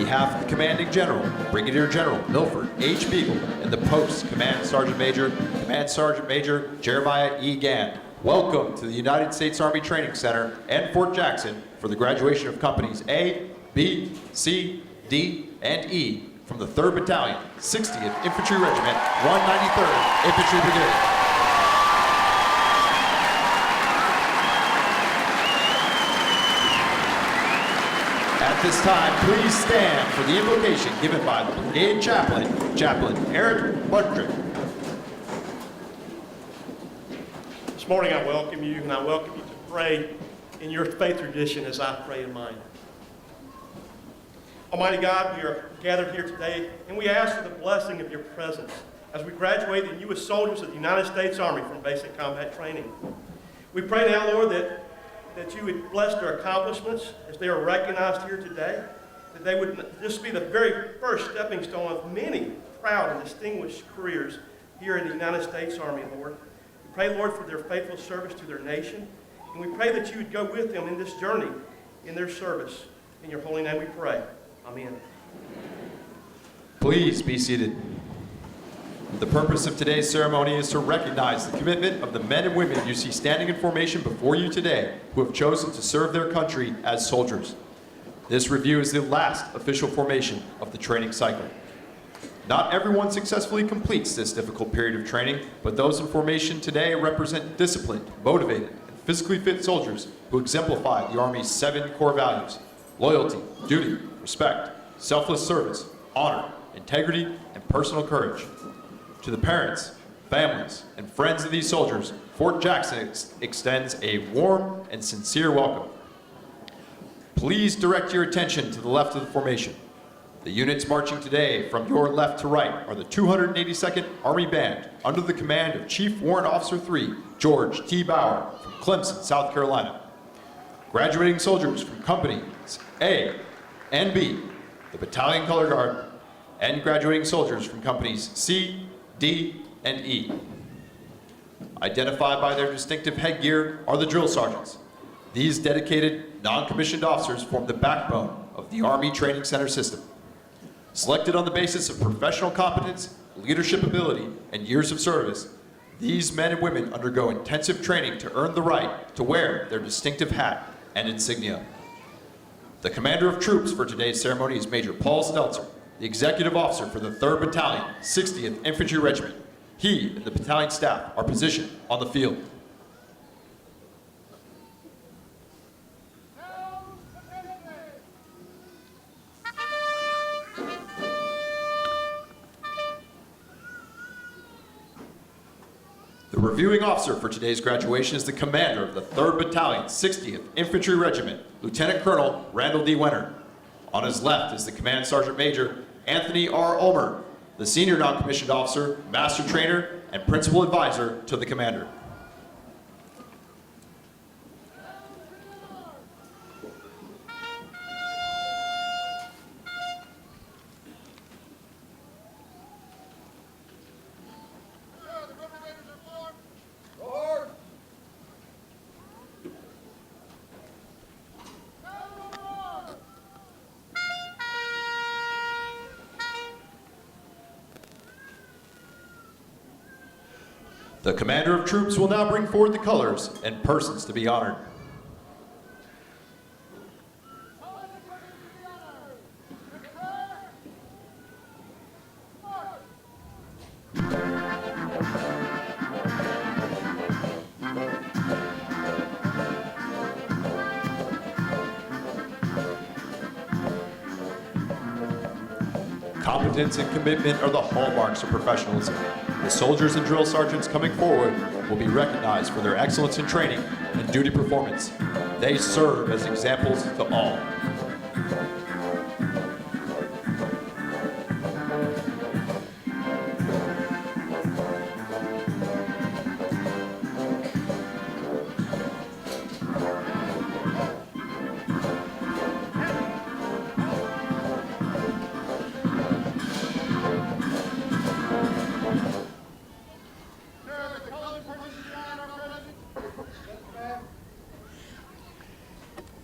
behalf of the Commanding General, Brigadier General Milford H. Beagle, and the Post Command Sergeant Major Jeremiah E. Gann, welcome to the United States Army Training Center and Fort Jackson for the graduation of Companies A, B, C, D, and E from the 3rd Battalion, 60th Infantry Regiment, 193rd Infantry Brigade. At this time, please stand for the invocation given by the Brigade Chaplain, Chaplain Eric Budrick. This morning I welcome you, and I welcome you to pray in your faith tradition as I pray in mine. Almighty God, we are gathered here today, and we ask for the blessing of your presence as we graduate the newest soldiers of the United States Army from basic combat training. We pray now, Lord, that you would bless their accomplishments as they are recognized here today, that they would just be the very first stepping stone of many proud and distinguished careers here in the United States Army, Lord. We pray, Lord, for their faithful service to their nation, and we pray that you would go with them in this journey, in their service. In your holy name we pray. Amen. Please be seated. The purpose of today's ceremony is to recognize the commitment of the men and women you see standing in formation before you today who have chosen to serve their country as soldiers. This review is the last official formation of the training cycle. Not everyone successfully completes this difficult period of training, but those in formation today represent disciplined, motivated, and physically fit soldiers who exemplify the Army's 7 core values: loyalty, duty, respect, selfless service, honor, integrity, and personal courage. To the parents, families, and friends of these soldiers, Fort Jackson extends a warm and sincere welcome. Please direct your attention to the left of the formation. The units marching today from your left to right are the 282nd Army Band under the command of Chief Warrant Officer 3, George T. Bauer from Clemson, South Carolina. Graduating soldiers from Companies A and B, the Battalion Color Guard, and graduating soldiers from Companies C, D, and E. Identified by their distinctive headgear are the drill sergeants. These dedicated, non-commissioned officers form the backbone of the Army Training Center system. Selected on the basis of professional competence, leadership ability, and years of service, these men and women undergo intensive training to earn the right to wear their distinctive hat and insignia. The commander of troops for today's ceremony is Major Paul Stelzer, the executive officer for the 3rd Battalion, 60th Infantry Regiment. He and the battalion staff are positioned on the field. The reviewing officer for today's graduation is the commander of the 3rd Battalion, 60th Infantry Regiment, Lieutenant Colonel Randall D. Wenner. On his left is the Command Sergeant Major Anthony R. Ulmer, the senior non-commissioned officer, master trainer, and principal advisor to the commander. The commander of troops will now bring forward the colors and persons to be honored. Competence and commitment are the hallmarks of professionalism. The soldiers and drill sergeants coming forward will be recognized for their excellence in training and duty performance. They serve as examples to all.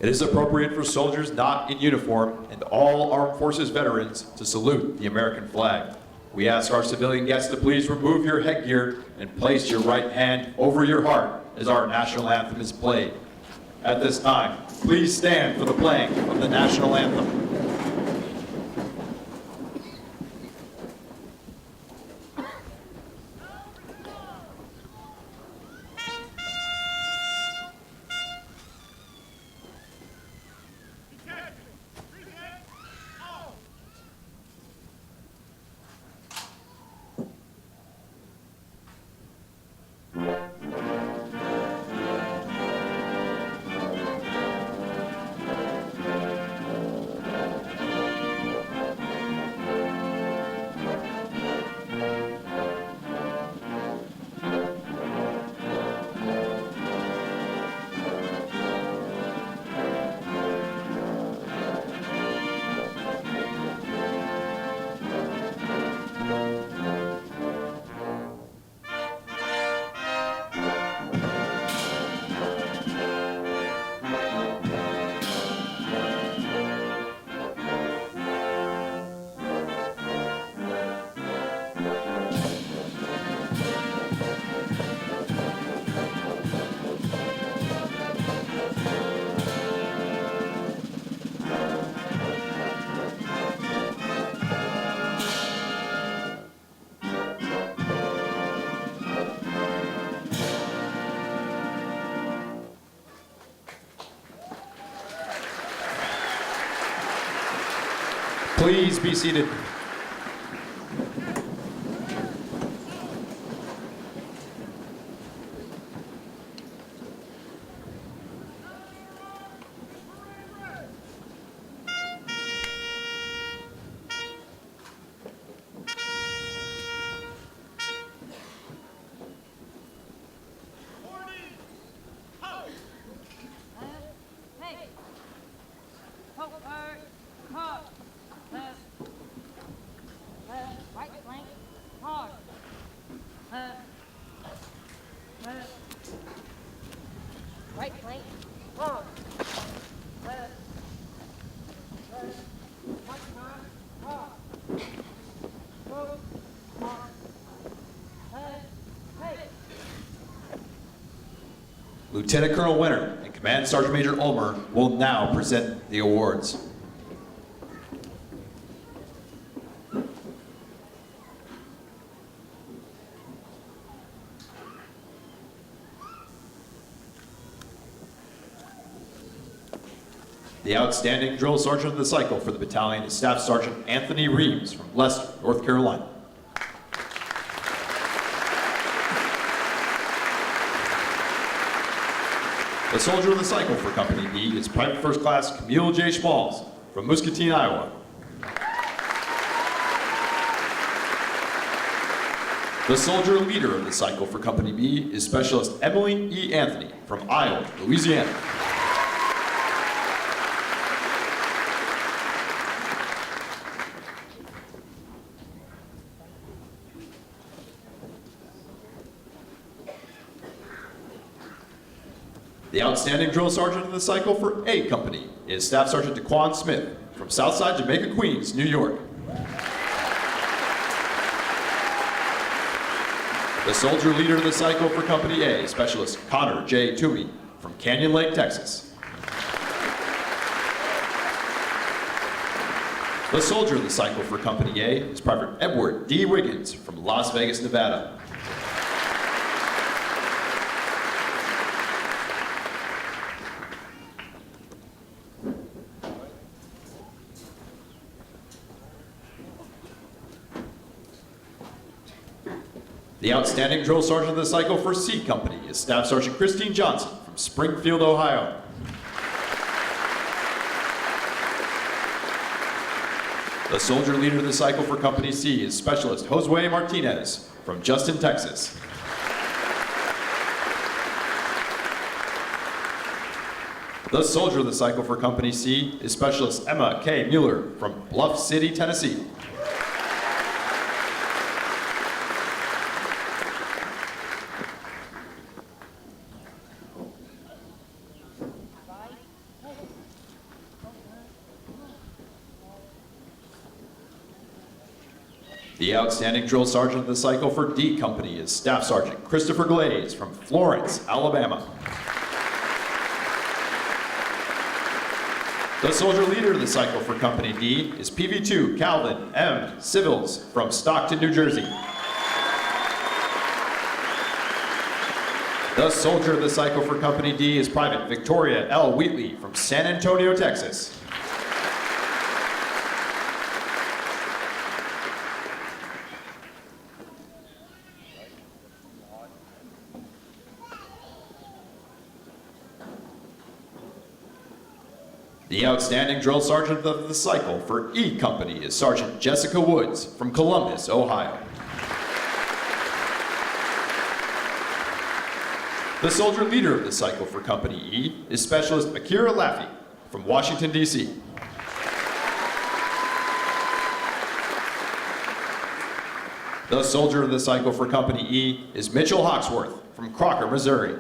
It is appropriate for soldiers not in uniform and all armed forces veterans to salute the American flag. We ask our civilian guests to please remove your headgear and place your right hand over your heart as our national anthem is played. At this time, please stand for the playing of the national anthem. Please be seated. Right flank, forward. Left. Left. One time, forward. Move. On. Left. Hey. Lieutenant Colonel Winter and Command Sergeant Major Ulmer will now present the awards. The Outstanding Drill Sergeant of the Cycle for the battalion is Staff Sergeant Anthony Reeves from Leicester, North Carolina. The Soldier of the Cycle for Company B is Private First Class Camille J. Schmalz from Muscatine, Iowa. The Soldier Leader of the Cycle for Company B is Specialist Emily E. Anthony from Iowa, Louisiana. The Outstanding Drill Sergeant of the Cycle for A Company is Staff Sergeant DeQuan Smith from Southside Jamaica, Queens, New York. The Soldier Leader of the Cycle for Company A is Specialist Connor J. Toomey from Canyon Lake, Texas. The Soldier of the Cycle for Company A is Private Edward D. Wiggins from Las Vegas, Nevada. The Outstanding Drill Sergeant of the Cycle for C Company is Staff Sergeant Christine Johnson from Springfield, Ohio. The Soldier Leader of the Cycle for Company C is Specialist Josue Martinez from Justin, Texas. The Soldier of the Cycle for Company C is Specialist Emma K. Mueller from Bluff City, Tennessee. The outstanding drill sergeant of the cycle for D Company is Staff Sergeant Christopher Glaze from Florence, Alabama. The soldier leader of the cycle for Company D is PV2 Calvin M. Civils from Stockton, New Jersey. The soldier of the cycle for Company D is Private Victoria L. Wheatley from San Antonio, Texas. The outstanding drill sergeant of the cycle for E Company is Sergeant Jessica Woods from Columbus, Ohio. The soldier leader of the cycle for Company E is Specialist Akira Laffey from Washington, D.C. The soldier of the cycle for Company E is Mitchell Hawksworth from Crocker, Missouri.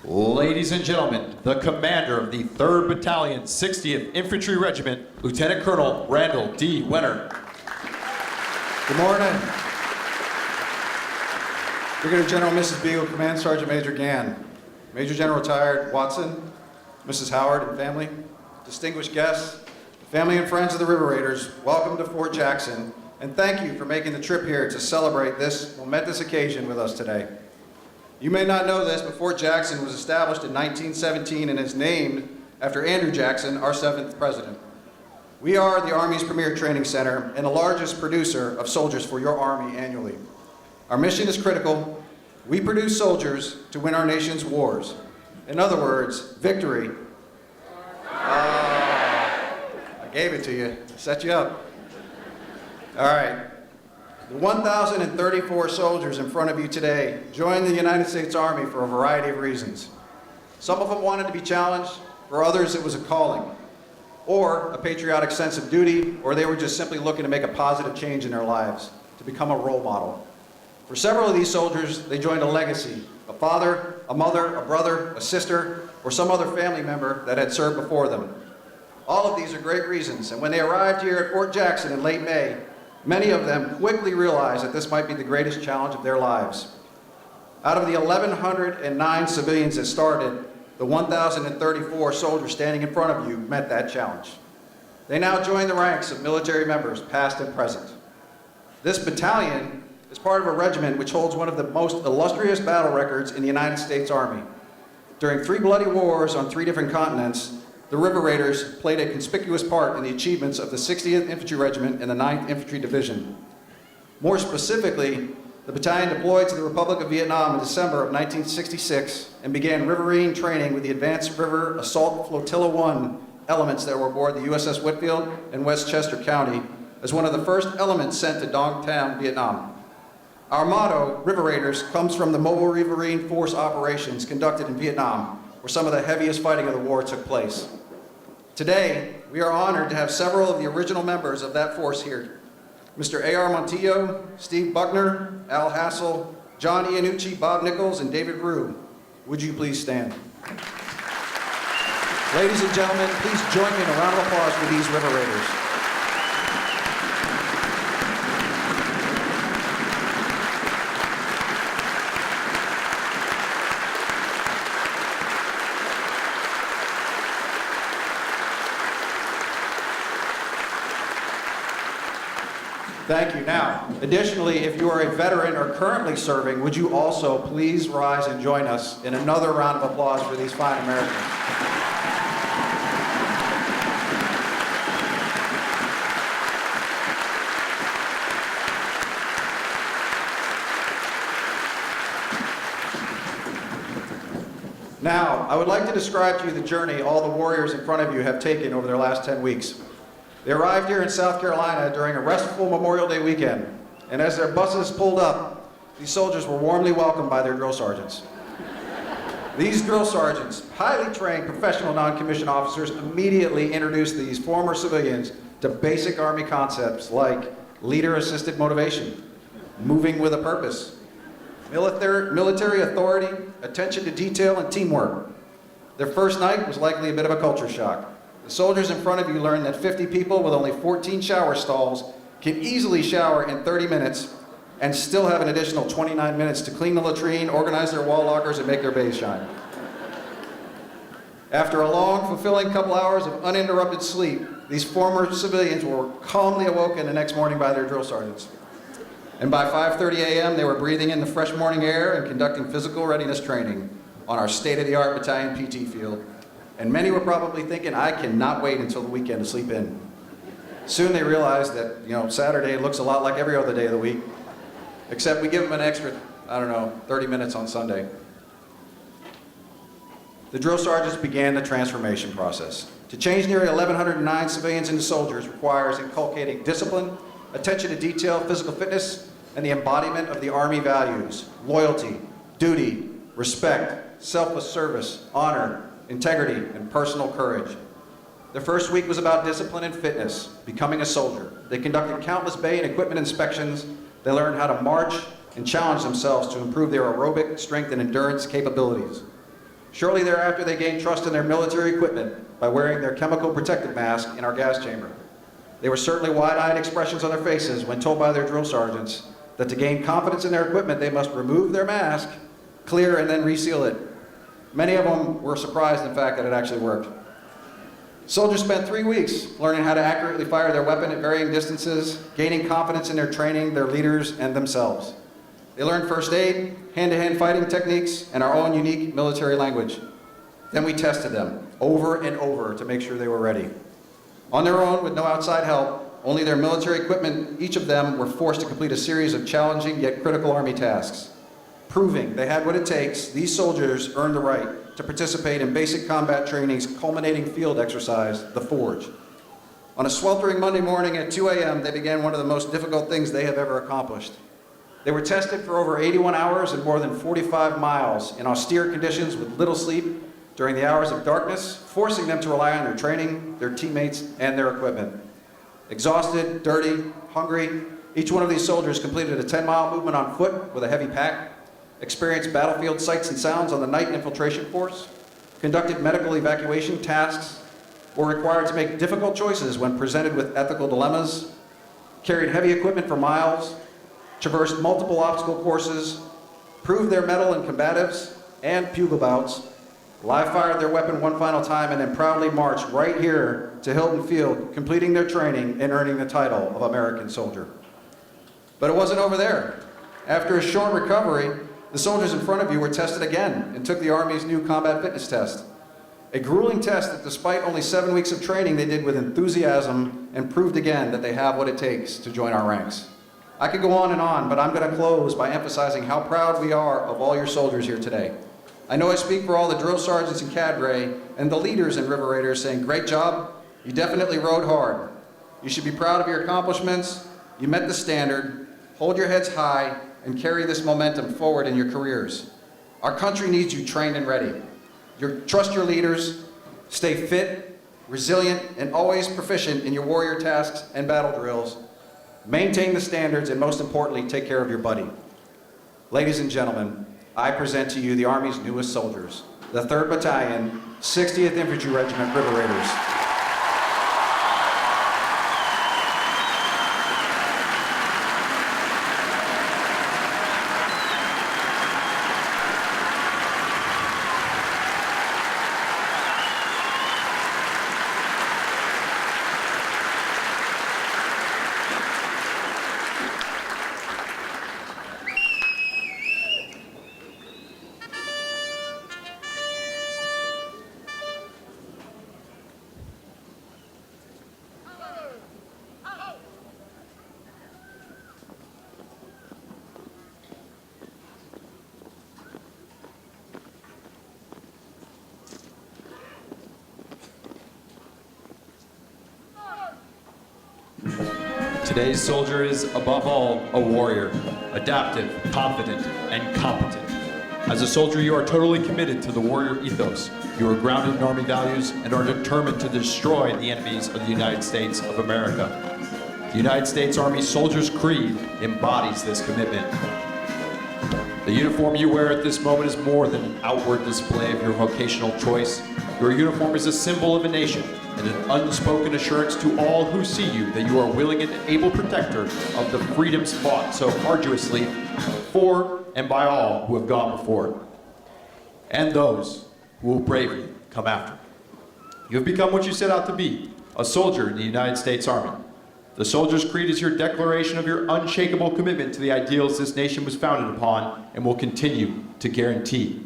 Ladies and gentlemen, the commander of the 3rd Battalion, 60th Infantry Regiment, Lieutenant Colonel Randall D. Wenner. Good morning. Brigadier General Mrs. Beagle, Command Sergeant Major Gann, Major General Retired Watson, Mrs. Howard and family, distinguished guests, family and friends of the River Raiders, welcome to Fort Jackson, and thank you for making the trip here to celebrate this momentous occasion with us today. You may not know this, but Fort Jackson was established in 1917 and is named after Andrew Jackson, our 7th president. We are the Army's premier training center and the largest producer of soldiers for your Army annually. Our mission is critical. We produce soldiers to win our nation's wars. In other words, victory. I gave it to you, set you up. All right. The 1,034 soldiers in front of you today joined the United States Army for a variety of reasons. Some of them wanted to be challenged, for others it was a calling, or a patriotic sense of duty, or they were just simply looking to make a positive change in their lives, to become a role model. For several of these soldiers, they joined a legacy, a father, a mother, a brother, a sister, or some other family member that had served before them. All of these are great reasons, and when they arrived here at Fort Jackson in late May, many of them quickly realized that this might be the greatest challenge of their lives. Out of the 1,109 civilians that started, the 1,034 soldiers standing in front of you met that challenge. They now join the ranks of military members, past and present. This battalion is part of a regiment which holds one of the most illustrious battle records in the United States Army. During 3 bloody wars on 3 different continents, the River Raiders played a conspicuous part in the achievements of the 60th Infantry Regiment and the 9th Infantry Division. More specifically, the battalion deployed to the Republic of Vietnam in December of 1966 and began riverine training with the Advanced River Assault Flotilla 1 elements that were aboard the USS Whitfield in Westchester County as one of the first elements sent to Dongtown, Vietnam. Our motto, River Raiders, comes from the Mobile Riverine Force operations conducted in Vietnam, where some of the heaviest fighting of the war took place. Today, we are honored to have several of the original members of that force here. Mr. A.R. Montillo, Steve Buckner, Al Hassel, John Iannucci, Bob Nichols, and David Rue. Would you please stand? Ladies and gentlemen, please join me in a round of applause for these River Raiders. Thank you. Now, additionally, if you are a veteran or currently serving, would you also please rise and join us in another round of applause for these fine Americans. Now, I would like to describe to you the journey all the warriors in front of you have taken over their last 10 weeks. They arrived here in South Carolina during a restful Memorial Day weekend, and as their buses pulled up, these soldiers were warmly welcomed by their drill sergeants. These drill sergeants, highly trained professional non-commissioned officers, immediately introduced these former civilians to basic Army concepts like leader-assisted motivation, moving with a purpose, military authority, attention to detail, and teamwork. Their first night was likely a bit of a culture shock. The soldiers in front of you learned that 50 people with only 14 shower stalls can easily shower in 30 minutes and still have an additional 29 minutes to clean the latrine, organize their wall lockers, and make their bays shine. After a long, fulfilling couple hours of uninterrupted sleep, these former civilians were calmly awoken the next morning by their drill sergeants. And by 5:30 a.m., they were breathing in the fresh morning air and conducting physical readiness training on our state-of-the-art battalion PT field. And many were probably thinking, I cannot wait until the weekend to sleep in. Soon they realized that, Saturday looks a lot like every other day of the week, except we give them an extra, 30 minutes on Sunday. The drill sergeants began the transformation process. To change nearly 1,109 civilians into soldiers requires inculcating discipline, attention to detail, physical fitness, and the embodiment of the Army values: loyalty, duty, respect, selfless service, honor, integrity, and personal courage. The first week was about discipline and fitness, becoming a soldier. They conducted countless bay and equipment inspections. They learned how to march and challenge themselves to improve their aerobic strength and endurance capabilities. Shortly thereafter, they gained trust in their military equipment by wearing their chemical protective mask in our gas chamber. They were certainly wide-eyed expressions on their faces when told by their drill sergeants that to gain confidence in their equipment, they must remove their mask, clear, and then reseal it. Many of them were surprised, in fact, that it actually worked. Soldiers spent 3 weeks learning how to accurately fire their weapon at varying distances, gaining confidence in their training, their leaders, and themselves. They learned first aid, hand-to-hand fighting techniques, and our own unique military language. Then we tested them over and over to make sure they were ready. On their own, with no outside help, only their military equipment, each of them were forced to complete a series of challenging yet critical Army tasks. Proving they had what it takes, these soldiers earned the right to participate in basic combat training's culminating field exercise, the Forge. On a sweltering Monday morning at 2 a.m., they began one of the most difficult things they have ever accomplished. They were tested for over 81 hours and more than 45 miles in austere conditions with little sleep during the hours of darkness, forcing them to rely on their training, their teammates, and their equipment. Exhausted, dirty, hungry, each one of these soldiers completed a 10-mile movement on foot with a heavy pack, experienced battlefield sights and sounds on the night infiltration force, conducted medical evacuation tasks, were required to make difficult choices when presented with ethical dilemmas, carried heavy equipment for miles, traversed multiple obstacle courses, proved their mettle in combatives and bugle bouts, live fired their weapon one final time, and then proudly marched right here to Hilton Field, completing their training and earning the title of American Soldier. But it wasn't over there. After a short recovery, the soldiers in front of you were tested again and took the Army's new combat fitness test. A grueling test that, despite only 7 weeks of training, they did with enthusiasm and proved again that they have what it takes to join our ranks. I could go on, but I'm going to close by emphasizing how proud we are of all your soldiers here today. I know I speak for all the drill sergeants and cadre and the leaders in River Raiders saying, great job, you definitely rode hard. You should be proud of your accomplishments, you met the standard, hold your heads high, and carry this momentum forward in your careers. Our country needs you trained and ready. Trust your leaders, stay fit, resilient, and always proficient in your warrior tasks and battle drills. Maintain the standards, and most importantly, take care of your buddy. Ladies and gentlemen, I present to you the Army's newest soldiers, the 3rd Battalion, 60th Infantry Regiment, River Raiders. Today's soldier is, above all, a warrior, adaptive, confident, and competent. As a soldier, you are totally committed to the warrior ethos. You are grounded in Army values and are determined to destroy the enemies of the United States of America. The United States Army Soldier's Creed embodies this commitment. The uniform you wear at this moment is more than an outward display of your vocational choice. Your uniform is a symbol of a nation and an unspoken assurance to all who see you that you are a willing and able protector of the freedoms fought so arduously for and by all who have gone before, and those who will bravely come after. You have become what you set out to be, a soldier in the United States Army. The Soldier's Creed is your declaration of your unshakable commitment to the ideals this nation was founded upon and will continue to guarantee.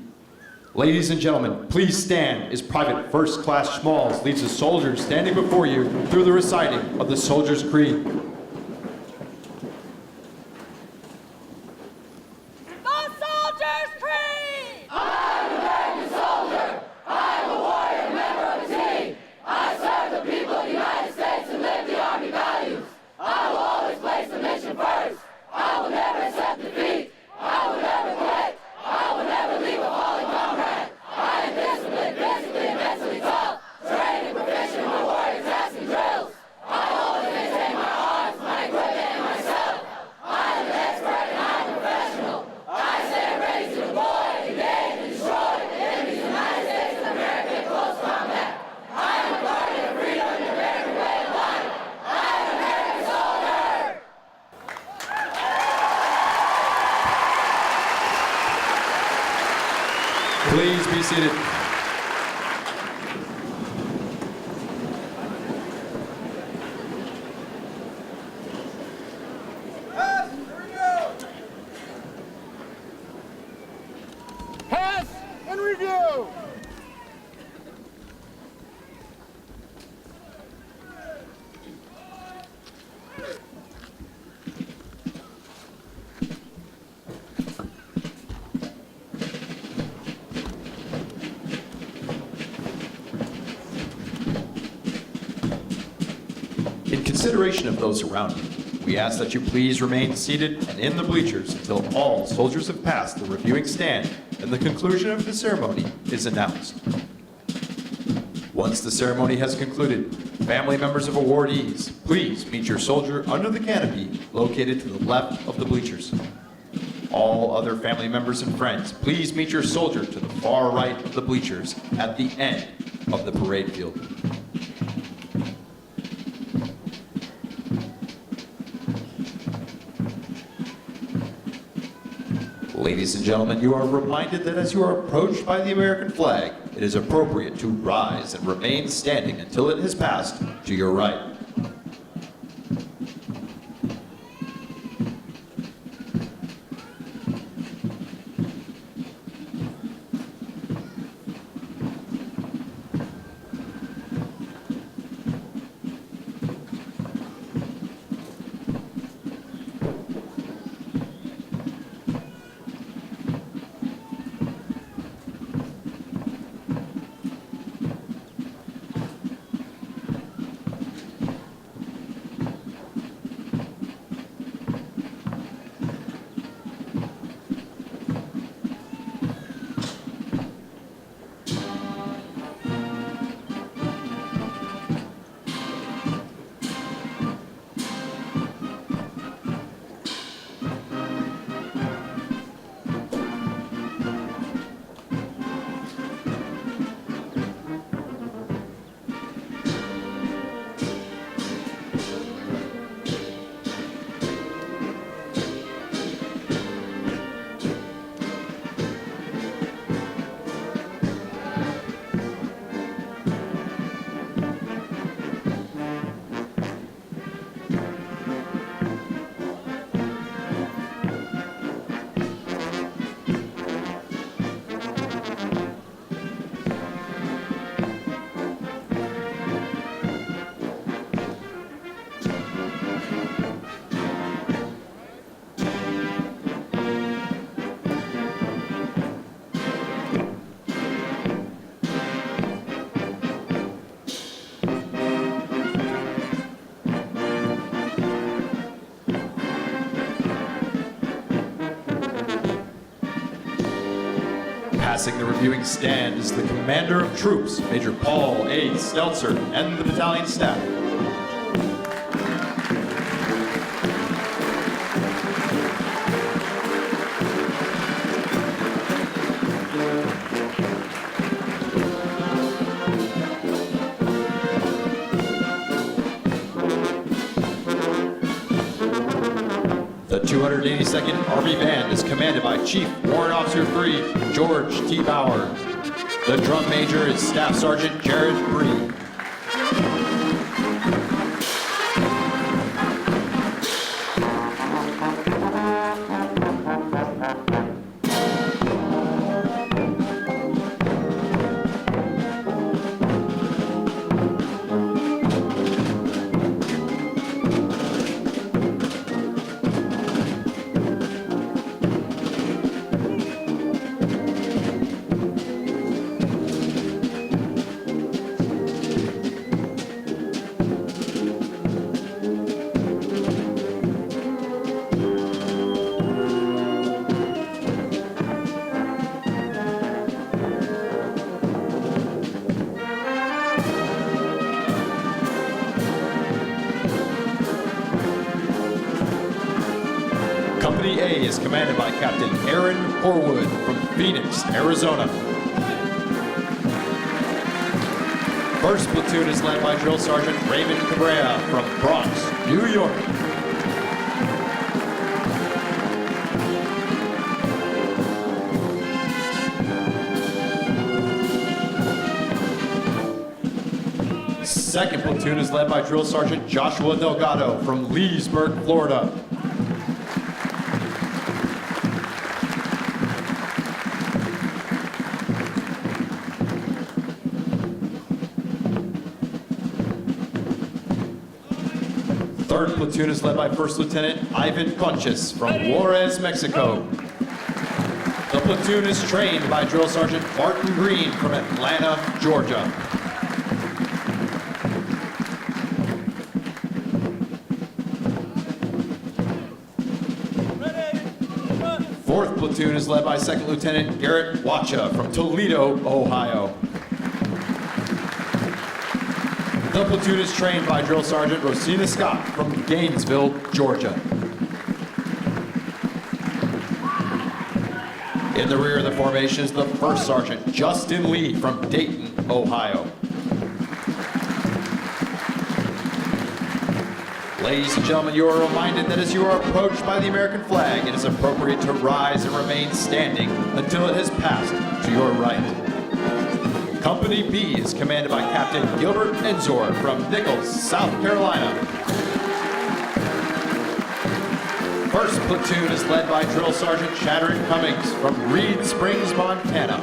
Ladies and gentlemen, please stand as Private First Class Schmalls leads the soldiers standing before you through the reciting of the Soldier's Creed. The Soldier's Creed! I'm a American soldier. I'm a warrior, member of the team. I serve the people of the United States and live the Army values. I will always place the mission first. I will never accept defeat. I will never quit. I will never leave a fallen comrade. I am disciplined, physically and mentally tough. Trained and proficient in my warrior tasks and drills. I always maintain my arms, my equipment, and myself. I am an expert and I am a professional. I stand ready to deploy, engage, and destroy the enemies of the United States of America in close combat. I am a guardian of freedom and the American way of life. I am an American soldier. Please be seated. Pass and review! In consideration of those around you, we ask that you please remain seated and in the bleachers until all soldiers have passed the reviewing stand and the conclusion of the ceremony is announced. Once the ceremony has concluded, family members of awardees, please meet your soldier under the canopy located to the left of the bleachers. All other family members and friends, please meet your soldier to the far right of the bleachers at the end of the parade field. Ladies and gentlemen, you are reminded that as you are approached by the American flag, it is appropriate to rise and remain standing until it has passed to your right. Passing the reviewing stand is the Commander of Troops, Major Paul A. Stelzer, and the battalion staff. The 282nd Army Band is commanded by Chief Warrant Officer 3, George T. Bauer. The drum major is Staff Sergeant Jared Bree. Company A is commanded by Captain Aaron Horwood from Phoenix, Arizona. First platoon is led by Drill Sergeant Raymond Cabrera from Bronx, New York. Second platoon is led by Drill Sergeant Joshua Delgado from Leesburg, Florida. Third platoon is led by First Lieutenant Ivan Conchas from Juarez, Mexico. The platoon is trained by Drill Sergeant Martin Green from Atlanta, Georgia. Fourth platoon is led by Second Lieutenant Garrett Wacha from Toledo, Ohio. The platoon is trained by Drill Sergeant Rosina Scott from Gainesville, Georgia. In the rear of the formation is the First Sergeant Justin Lee from Dayton, Ohio. Ladies and gentlemen, you are reminded that as you are approached by the American flag, it is appropriate to rise and remain standing until it has passed to your right. Company B is commanded by Captain Gilbert Enzor from Nichols, South Carolina. First platoon is led by Drill Sergeant Shadrack Cummings from Reed Springs, Montana.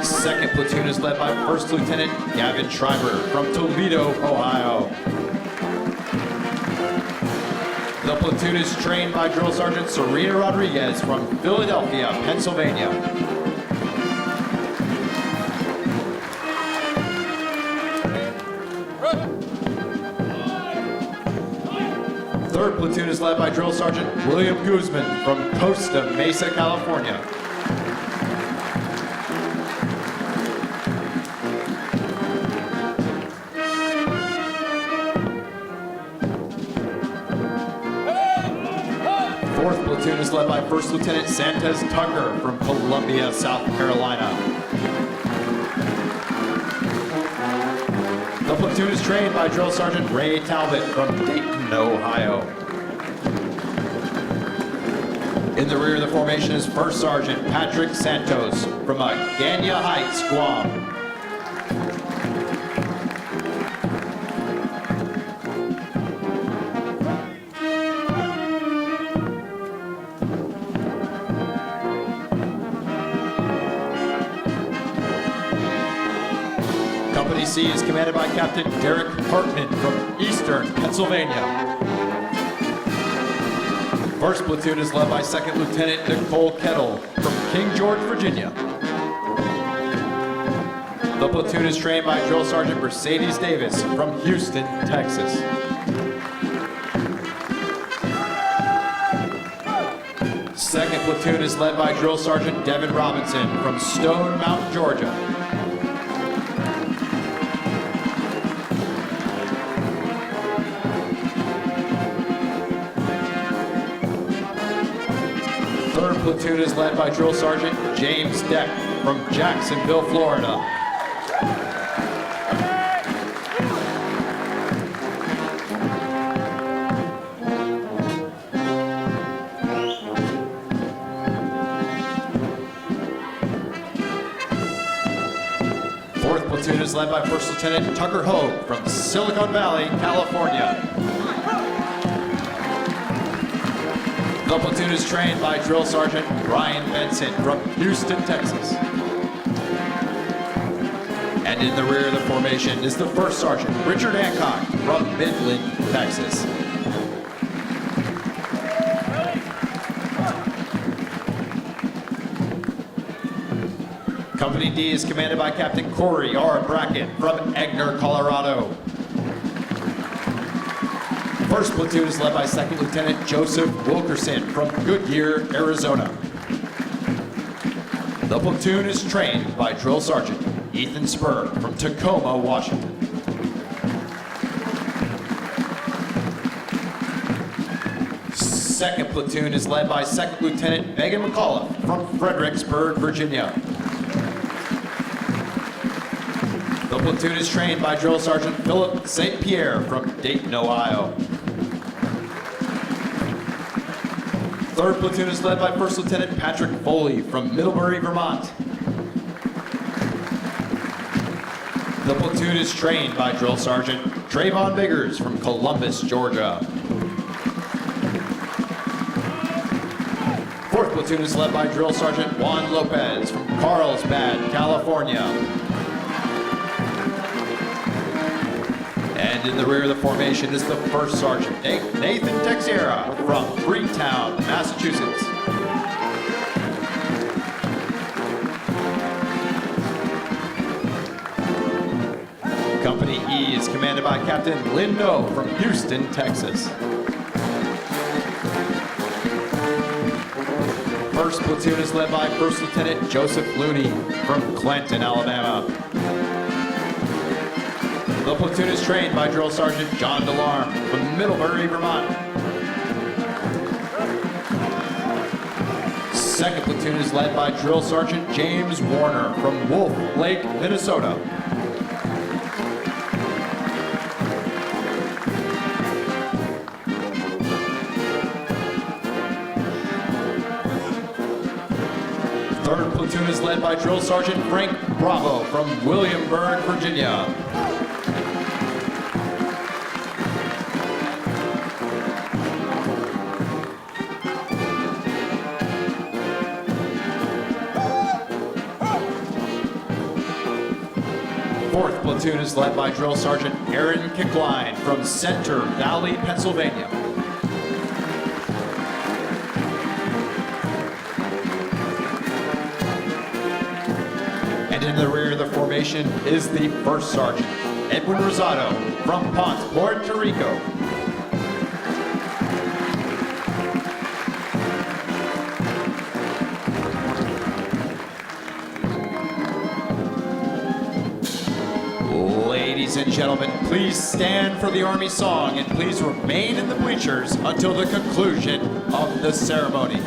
Second platoon is led by First Lieutenant Gavin Schreiber from Toledo, Ohio. The platoon is trained by Drill Sergeant Serena Rodriguez from Philadelphia, Pennsylvania. Third platoon is led by Drill Sergeant William Guzman from Costa Mesa, California. Fourth platoon is led by First Lieutenant Santos Tucker from Columbia, South Carolina. The platoon is trained by Drill Sergeant Ray Talbot from Dayton, Ohio. In the rear of the formation is First Sergeant Patrick Santos from Agana Heights, Guam. Company C is commanded by Captain Derek Hartman from Eastern Pennsylvania. First platoon is led by Second Lieutenant Nicole Kettle from King George, Virginia. The platoon is trained by Drill Sergeant Mercedes Davis from Houston, Texas. Second platoon is led by Drill Sergeant Devin Robinson from Stone Mountain, Georgia. Third platoon is led by Drill Sergeant James Deck from Jacksonville, Florida. Fourth platoon is led by First Lieutenant Tucker Hogue from Silicon Valley, California. The platoon is trained by Drill Sergeant Brian Benson from Houston, Texas. And in the rear of the formation is the First Sergeant Richard Hancock from Midland, Texas. Company D is commanded by Captain Corey R. Brackett from Egner, Colorado. First platoon is led by Second Lieutenant Joseph Wilkerson from Goodyear, Arizona. The platoon is trained by Drill Sergeant Ethan Spur from Tacoma, Washington. Second platoon is led by Second Lieutenant Megan McAuliffe from Fredericksburg, Virginia. The platoon is trained by Drill Sergeant Philip St. Pierre from Dayton, Ohio. Third platoon is led by First Lieutenant Patrick Foley from Middlebury, Vermont. The platoon is trained by Drill Sergeant Trayvon Biggers from Columbus, Georgia. Fourth platoon is led by Drill Sergeant Juan Lopez from Carlsbad, California. And in the rear of the formation is the First Sergeant Nathan Texiera from Freetown, Massachusetts. Company E is commanded by Captain Lynn No from Houston, Texas. First platoon is led by First Lieutenant Joseph Looney from Clanton, Alabama. The platoon is trained by Drill Sergeant John DeLarme from Middlebury, Vermont. Second platoon is led by Drill Sergeant James Warner from Wolf Lake, Minnesota. Third platoon is led by Drill Sergeant Frank Bravo from Williamsburg, Virginia. Fourth platoon is led by Drill Sergeant Aaron Kickline from Center Valley, Pennsylvania. And in the rear of the formation is the First Sergeant Edwin Rosado from Ponce, Puerto Rico. Ladies and gentlemen, please stand for the Army song and please remain in the bleachers until the conclusion of the ceremony.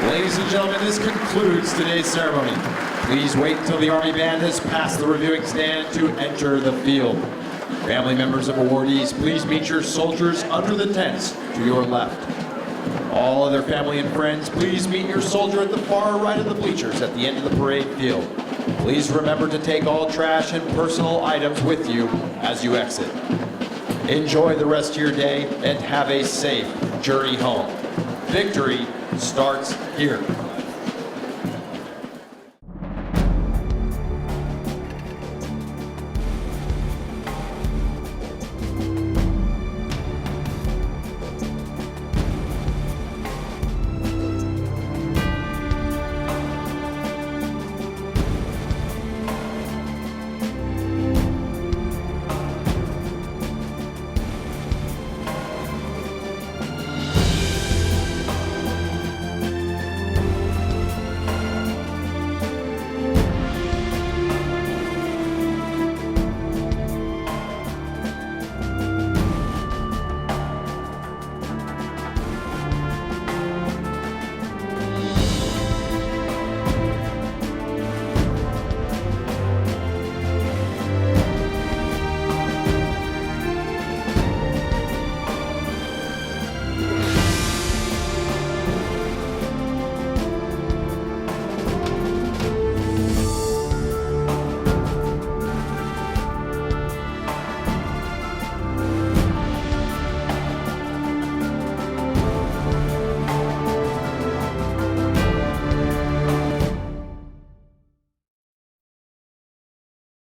Ladies and gentlemen, this concludes today's ceremony. Please wait until the Army Band has passed the reviewing stand to enter the field. Family members of awardees, please meet your soldiers under the tents to your left. All other family and friends, please meet your soldier at the far right of the bleachers at the end of the parade field. Please remember to take all trash and personal items with you as you exit. Enjoy the rest of your day and have a safe journey home. Victory starts here.